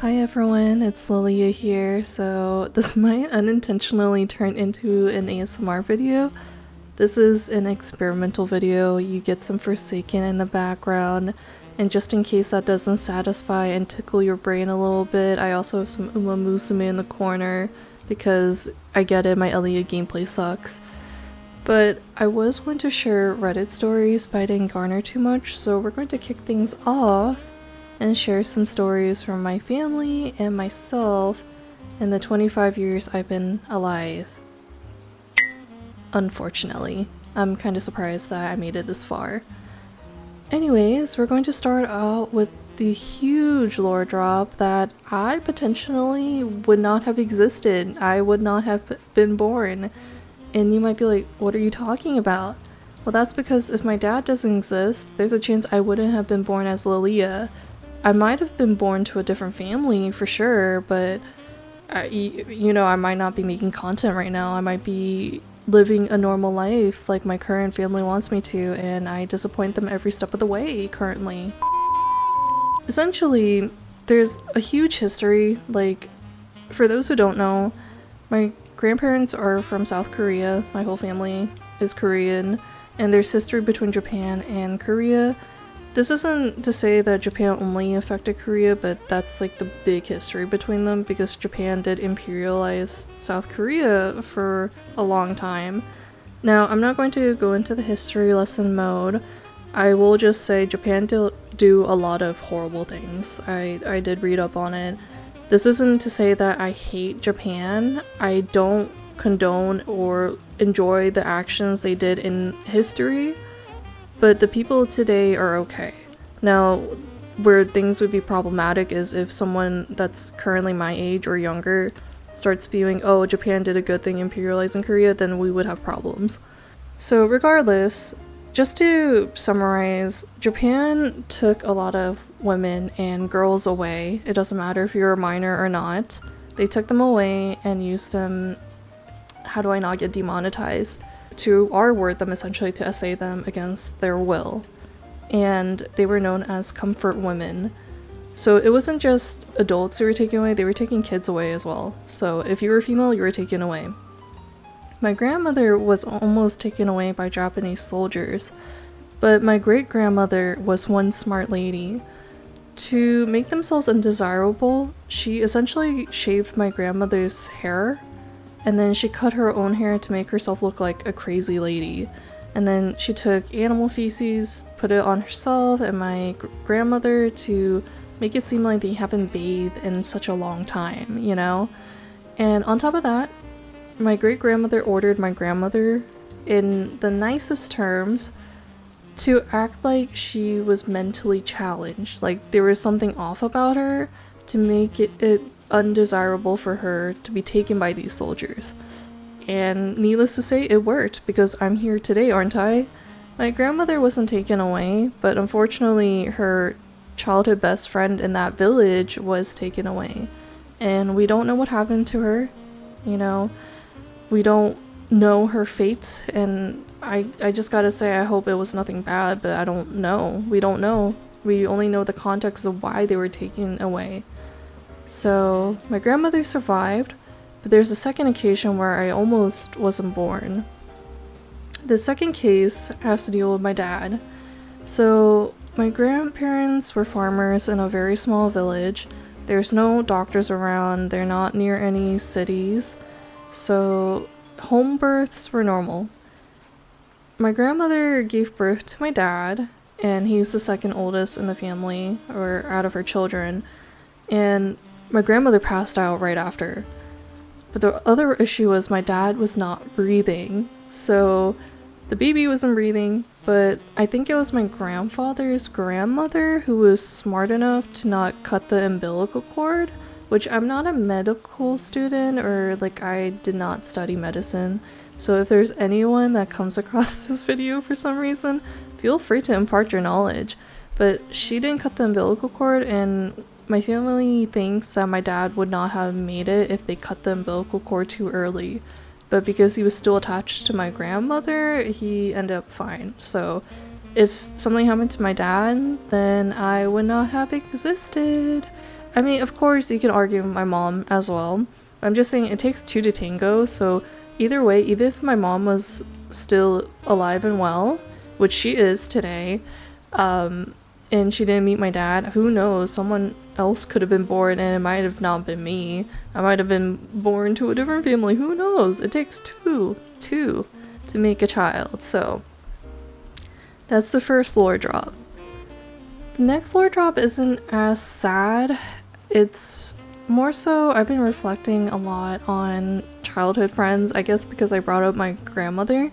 Hi everyone, it's Lelia here. So this might unintentionally turn into an ASMR video. This is an experimental video. You get some Forsaken in the background, and just in case that doesn't satisfy and tickle your brain a little bit, I also have some Uma Musume in the corner because I get it, my Lelia gameplay sucks. But I was going to share Reddit stories, but I didn't garner too much, so we're going to kick things off and share some stories from my family and myself in the 25 years I've been alive. Unfortunately, I'm kind of surprised that I made it this far. Anyways, we're going to start out with the huge lore drop that I potentially would not have existed. I would not have been born. And you might be like, what are you talking about? Well, that's because if my dad doesn't exist, there's a chance I wouldn't have been born as Lelia. I might have been born to a different family for sure, but I might not be making content right now. I might be living a normal life like my current family wants me to, and I disappoint them every step of the way currently. Essentially, there's a huge history. Like, for those who don't know, my grandparents are from South Korea. My whole family is Korean, and there's history between Japan and Korea. This isn't to say that Japan only affected Korea, but that's like the big history between them because Japan did imperialize South Korea for a long time. Now, I'm not going to go into the history lesson mode. I will just say Japan did do a lot of horrible things. I did read up on it. This isn't to say that I hate Japan. I don't condone or enjoy the actions they did in history. But the people today are okay. Now, where things would be problematic is if someone that's currently my age or younger starts spewing, oh, Japan did a good thing imperializing Korea, then we would have problems. So regardless, just to summarize, Japan took a lot of women and girls away. It doesn't matter if you're a minor or not. They took them away and used them, how do I not get demonetized? To R-word them, essentially to essay them against their will. And they were known as comfort women. So it wasn't just adults who were taken away, they were taking kids away as well. So if you were female, you were taken away. My grandmother was almost taken away by Japanese soldiers, but my great-grandmother was one smart lady. To make themselves undesirable, she essentially shaved my grandmother's hair, and then she cut her own hair to make herself look like a crazy lady. And then she took animal feces, put it on herself and my grandmother to make it seem like they haven't bathed in such a long time, you know? And on top of that, my great-grandmother ordered my grandmother, in the nicest terms, to act like she was mentally challenged. Like there was something off about her to make it undesirable for her to be taken by these soldiers. And needless to say, it worked because I'm here today, aren't I? My grandmother wasn't taken away, but unfortunately her childhood best friend in that village was taken away. And we don't know what happened to her, you know? We don't know her fate, and I just gotta say I hope it was nothing bad, but I don't know. We don't know. We only know the context of why they were taken away. So, my grandmother survived, but there's a second occasion where I almost wasn't born. The second case has to deal with my dad. So, my grandparents were farmers in a very small village. There's no doctors around, they're not near any cities, so home births were normal. My grandmother gave birth to my dad, and he's the second oldest in the family, or out of her children, and my grandmother passed out right after. But the other issue was my dad was not breathing. So the baby wasn't breathing, but I think it was my grandfather's grandmother who was smart enough to not cut the umbilical cord, which I'm not a medical student, or like I did not study medicine. So if there's anyone that comes across this video for some reason, feel free to impart your knowledge. But she didn't cut the umbilical cord, and my family thinks that my dad would not have made it if they cut the umbilical cord too early. But because he was still attached to my grandmother, he ended up fine. So if something happened to my dad, then I would not have existed. I mean, of course, you can argue with my mom as well. I'm just saying it takes two to tango, so either way, even if my mom was still alive and well, which she is today, and she didn't meet my dad, who knows, someone else could have been born and it might have not been me. I might have been born to a different family, who knows? It takes two to make a child, so that's the first lore drop. The next lore drop isn't as sad. It's more so I've been reflecting a lot on childhood friends, I guess because I brought up my grandmother.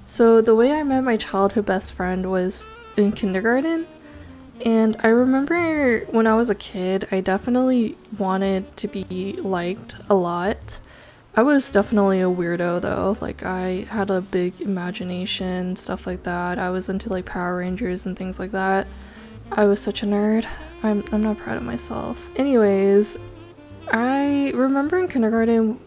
So the way I met my childhood best friend was in kindergarten, and I remember when I was a kid, I definitely wanted to be liked a lot. I was definitely a weirdo though, like I had a big imagination, stuff like that. I was into like Power Rangers and things like that. I was such a nerd. I'm not proud of myself. Anyways, I remember in kindergarten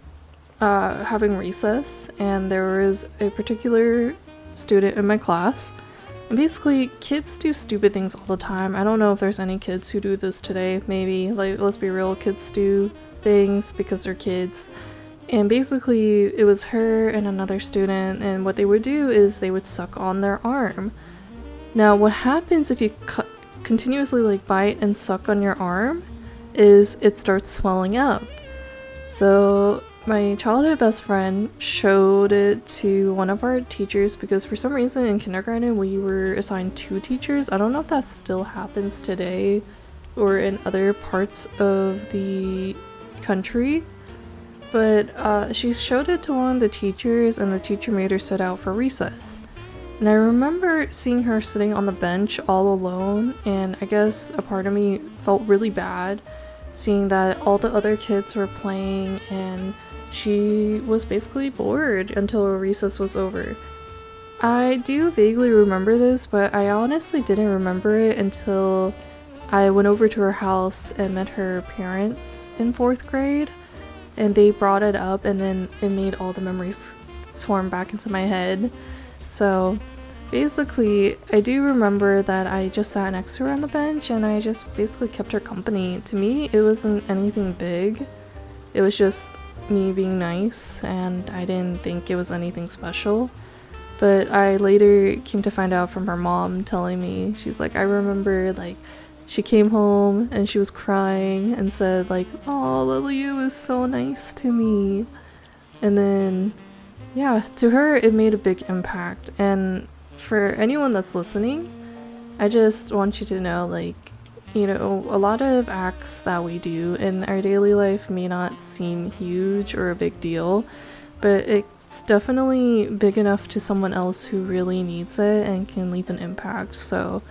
having recess, and there was a particular student in my class. And basically, kids do stupid things all the time. I don't know if there's any kids who do this today. Maybe, like, let's be real, kids do things because they're kids. And basically, it was her and another student, and what they would do is they would suck on their arm. Now, what happens if you continuously like bite and suck on your arm is it starts swelling up. So my childhood best friend showed it to one of our teachers because for some reason in kindergarten we were assigned two teachers. I don't know if that still happens today or in other parts of the country, but she showed it to one of the teachers and the teacher made her sit out for recess. And I remember seeing her sitting on the bench all alone, and I guess a part of me felt really bad seeing that all the other kids were playing and she was basically bored until recess was over. I do vaguely remember this, but I honestly didn't remember it until I went over to her house and met her parents in 4th grade, and they brought it up and then it made all the memories swarm back into my head. So basically, I do remember that I just sat next to her on the bench and I just basically kept her company. To me, it wasn't anything big. It was just me being nice, and I didn't think it was anything special. But I later came to find out from her mom telling me, she's like, I remember like she came home and she was crying and said like, oh, Lelia was so nice to me. And then yeah, to her it made a big impact. And for anyone that's listening, I just want you to know, like, you know, a lot of acts that we do in our daily life may not seem huge or a big deal, but it's definitely big enough to someone else who really needs it and can leave an impact. So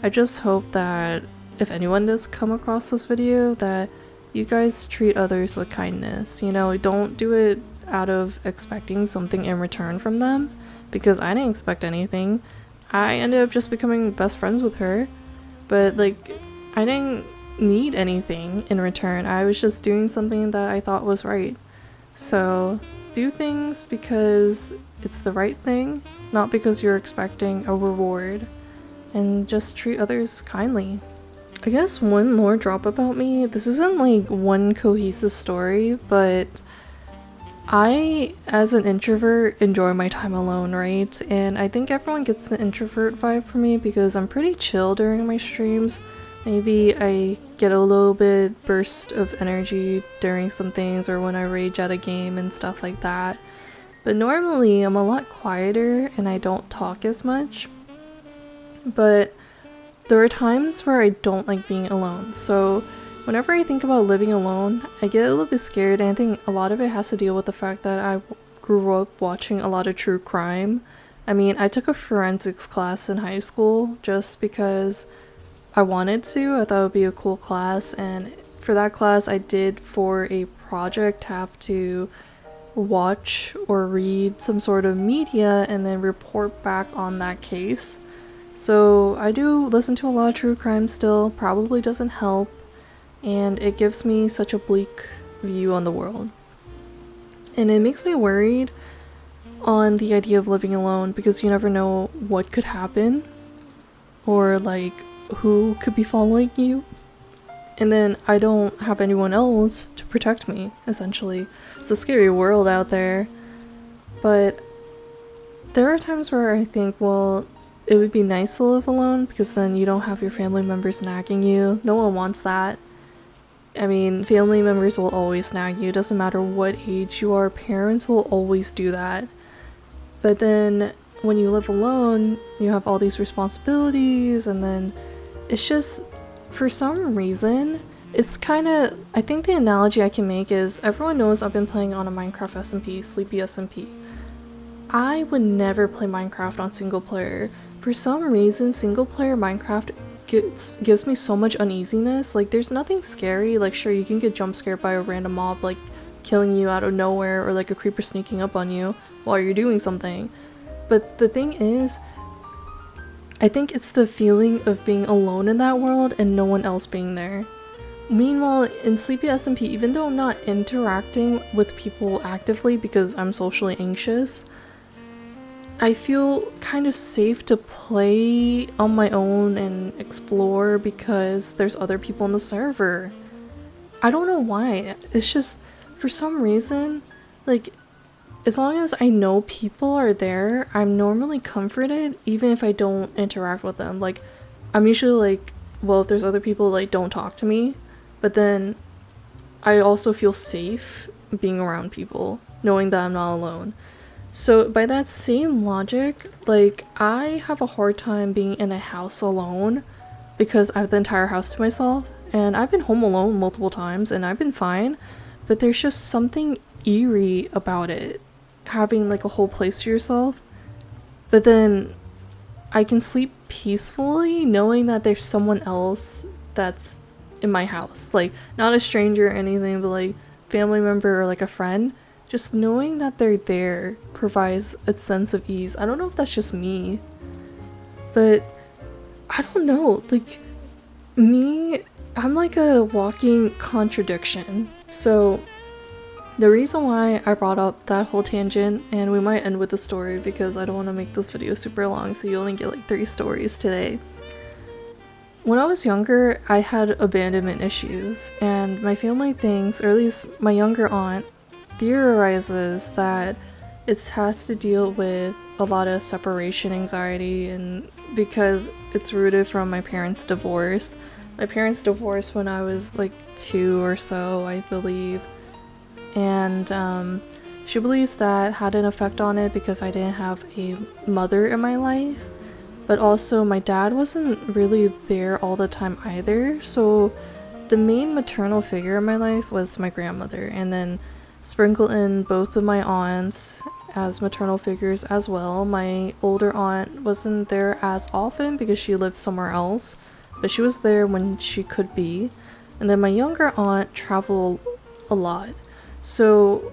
I just hope that if anyone does come across this video, that you guys treat others with kindness. You know, don't do it out of expecting something in return from them, because I didn't expect anything. I ended up just becoming best friends with her, but like I didn't need anything in return. I was just doing something that I thought was right. So do things because it's the right thing, not because you're expecting a reward, and just treat others kindly. I guess one more drop about me. This isn't like one cohesive story, but I, as an introvert, enjoy my time alone, right? And I think everyone gets the introvert vibe from me because I'm pretty chill during my streams. Maybe I get a little bit burst of energy during some things or when I rage at a game and stuff like that. But normally I'm a lot quieter and I don't talk as much. But there are times where I don't like being alone. So whenever I think about living alone, I get a little bit scared, and I think a lot of it has to deal with the fact that I grew up watching a lot of true crime. I mean, I took a forensics class in high school just because I wanted to. I thought it would be a cool class, and for that class I did, for a project, have to watch or read some sort of media and then report back on that case. So I do listen to a lot of true crime still. Probably doesn't help, and it gives me such a bleak view on the world. And it makes me worried on the idea of living alone, because you never know what could happen or like who could be following you. and then I don't have anyone else to protect me, essentially. It's a scary world out there. But there are times where I think, well, it would be nice to live alone because then you don't have your family members nagging you. No one wants that. I mean, family members will always nag you. It doesn't matter what age you are. Parents will always do that. But then when you live alone, you have all these responsibilities, and then it's just, for some reason, it's kind of, I think the analogy I can make is, everyone knows I've been playing on a Minecraft SMP, Sleepy SMP. I would never play Minecraft on single player. For some reason, single player Minecraft gives me so much uneasiness. Like, there's nothing scary. Like, sure, you can get jump scared by a random mob, like, killing you out of nowhere, or like a creeper sneaking up on you while you're doing something. But the thing is, I think it's the feeling of being alone in that world and no one else being there. Meanwhile, in Sleepy SMP, even though I'm not interacting with people actively because I'm socially anxious, I feel kind of safe to play on my own and explore because there's other people in the server. I don't know why. It's just, for some reason, like, as long as I know people are there, I'm normally comforted even if I don't interact with them. Like, I'm usually like, well, if there's other people, like, don't talk to me. But then I also feel safe being around people, knowing that I'm not alone. So by that same logic, like, I have a hard time being in a house alone because I have the entire house to myself. And I've been home alone multiple times and I've been fine. But there's just something eerie about it, having like a whole place to yourself. But then I can sleep peacefully knowing that there's someone else that's in my house, like, not a stranger or anything, but like family member or like a friend. Just knowing that they're there provides a sense of ease. I don't know if that's just me, but I don't know, like, me, I'm like a walking contradiction. So the reason why I brought up that whole tangent, and we might end with the story because I don't want to make this video super long, so you only get like 3 stories today. When I was younger, I had abandonment issues, and my family thinks, or at least my younger aunt theorizes, that it has to deal with a lot of separation anxiety, and because it's rooted from my parents' divorce. My parents divorced when I was like 2 or so, I believe. And she believes that had an effect on it because I didn't have a mother in my life. But also my dad wasn't really there all the time either. So the main maternal figure in my life was my grandmother. And then sprinkle in both of my aunts as maternal figures as well. My older aunt wasn't there as often because she lived somewhere else, but she was there when she could be. And then my younger aunt traveled a lot. So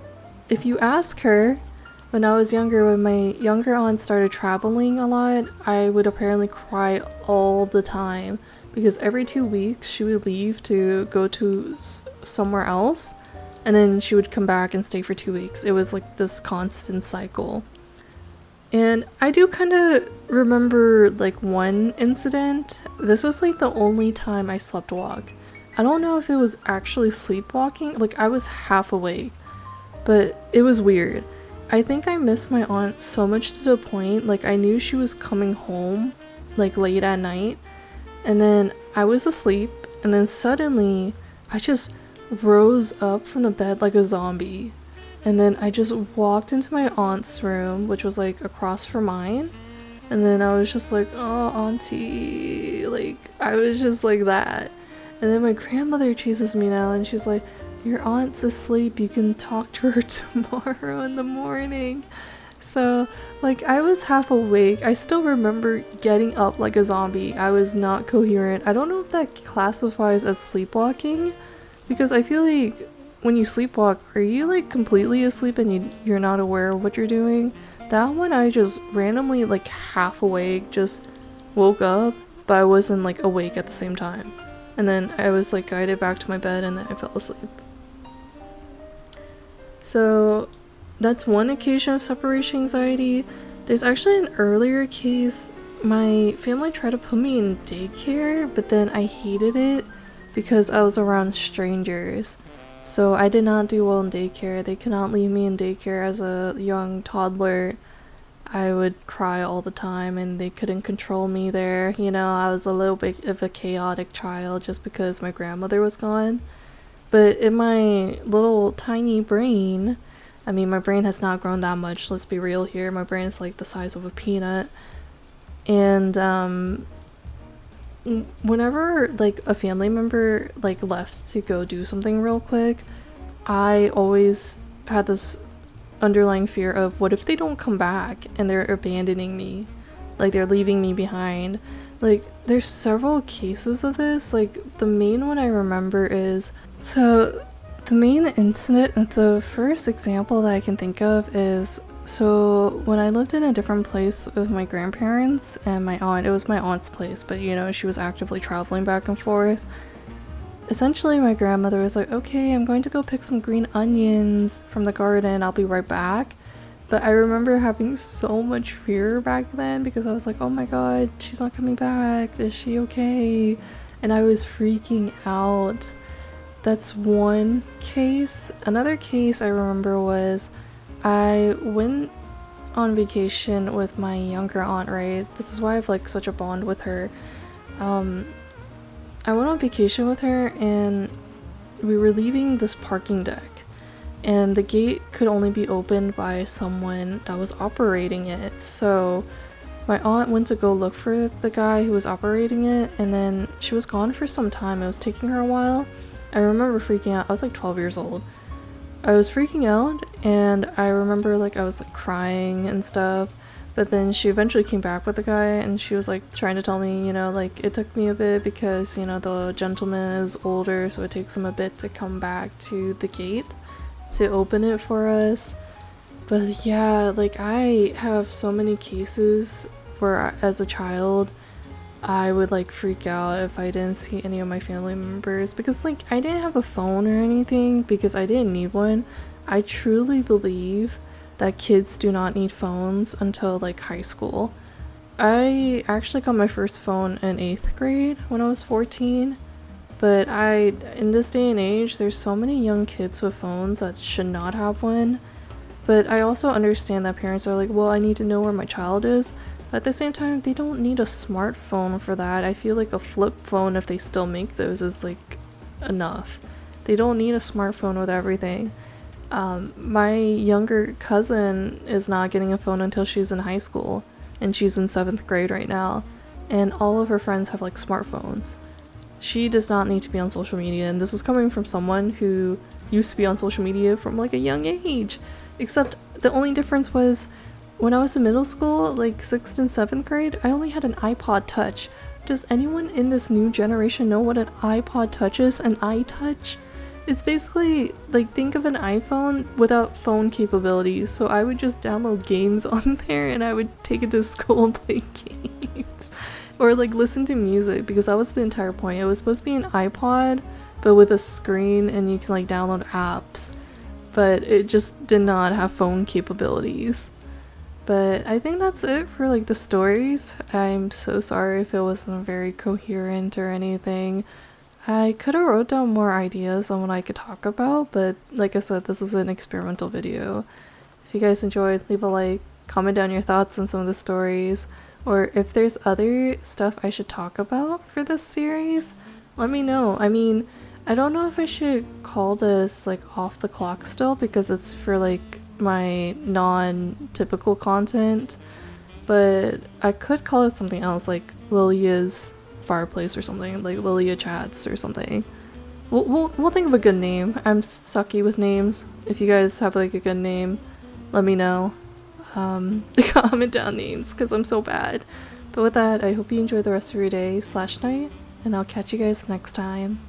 if you ask her, when I was younger, when my younger aunt started traveling a lot, I would apparently cry all the time because every 2 weeks she would leave to go to somewhere else, and then she would come back and stay for 2 weeks. It was like this constant cycle. And I do kind of remember like one incident. This was like the only time I slept walk. I don't know if it was actually sleepwalking, like I was half awake, but it was weird. I think I missed my aunt so much to the point, like I knew she was coming home like late at night, and then I was asleep, and then suddenly I just rose up from the bed like a zombie, and then I just walked into my aunt's room, which was like across from mine, and then I was just like, oh, auntie, like I was just like that. And then my grandmother chases me now and she's like, your aunt's asleep, you can talk to her tomorrow in the morning. So like I was half awake. I still remember getting up like a zombie. I was not coherent. I don't know if that classifies as sleepwalking, because I feel like when you sleepwalk, are you like completely asleep and you're not aware of what you're doing? That one I just randomly like half awake, just woke up, but I wasn't like awake at the same time. And then I was like guided back to my bed and then I fell asleep. So that's one occasion of separation anxiety. There's actually an earlier case. My family tried to put me in daycare, but then I hated it because I was around strangers. So I did not do well in daycare. They could not leave me in daycare as a young toddler. I would cry all the time and they couldn't control me there. You know, I was a little bit of a chaotic child just because my grandmother was gone. But in my little tiny brain, I mean, my brain has not grown that much, let's be real here. My brain is like the size of a peanut. And whenever like a family member like left to go do something real quick, I always had this underlying fear of what if they don't come back and they're abandoning me, like they're leaving me behind. Like there's several cases of this. Like the main one I remember is, so the main incident, the first example that I can think of is, so when I lived in a different place with my grandparents and my aunt, it was my aunt's place, but you know, she was actively traveling back and forth. Essentially, my grandmother was like, okay, I'm going to go pick some green onions from the garden, I'll be right back. But I remember having so much fear back then because I was like, oh my god, she's not coming back, is she okay? And I was freaking out. That's one case. Another case I remember was I went on vacation with my younger aunt, right? This is why I have like such a bond with her. I went on vacation with her and we were leaving this parking deck and the gate could only be opened by someone that was operating it. So my aunt went to go look for the guy who was operating it and then she was gone for some time. It was taking her a while. I remember freaking out. I was like 12 years old. I was freaking out and I remember like I was like crying and stuff, but then she eventually came back with the guy and she was like trying to tell me, you know, like it took me a bit because, you know, the gentleman is older, so it takes him a bit to come back to the gate to open it for us. But yeah, like I have so many cases where as a child I would like freak out if I didn't see any of my family members because like I didn't have a phone or anything because I didn't need one. I truly believe that kids do not need phones until like high school. I actually got my first phone in 8th grade when I was 14, but in this day and age, there's so many young kids with phones that should not have one. But I also understand that parents are like, well, I need to know where my child is. At the same time, they don't need a smartphone for that. I feel like a flip phone, if they still make those, is like enough. They don't need a smartphone with everything. My younger cousin is not getting a phone until she's in high school, and she's in 7th grade right now, and all of her friends have like smartphones. She does not need to be on social media, and this is coming from someone who used to be on social media from like a young age. Except the only difference was when I was in middle school, like 6th and 7th grade, I only had an iPod Touch. Does anyone in this new generation know what an iPod Touch is? An iTouch? It's basically like, think of an iPhone without phone capabilities. So I would just download games on there and I would take it to school and play games. Or like listen to music, because that was the entire point. It was supposed to be an iPod, but with a screen and you can like download apps. But it just did not have phone capabilities. But I think that's it for like the stories. I'm so sorry if it wasn't very coherent or anything. I could have wrote down more ideas on what I could talk about, but like I said, this is an experimental video. If you guys enjoyed, leave a like, comment down your thoughts on some of the stories, or if there's other stuff I should talk about for this series, let me know. I mean, I don't know if I should call this like off the clock still because it's for like my non-typical content, but I could call it something else, like Lelia's fireplace or something, like Lelia chats or something. We'll think of a good name. I'm sucky with names. If you guys have like a good name, let me know. Comment down names because I'm so bad. But with that, I hope you enjoy the rest of your day / night, and I'll catch you guys next time.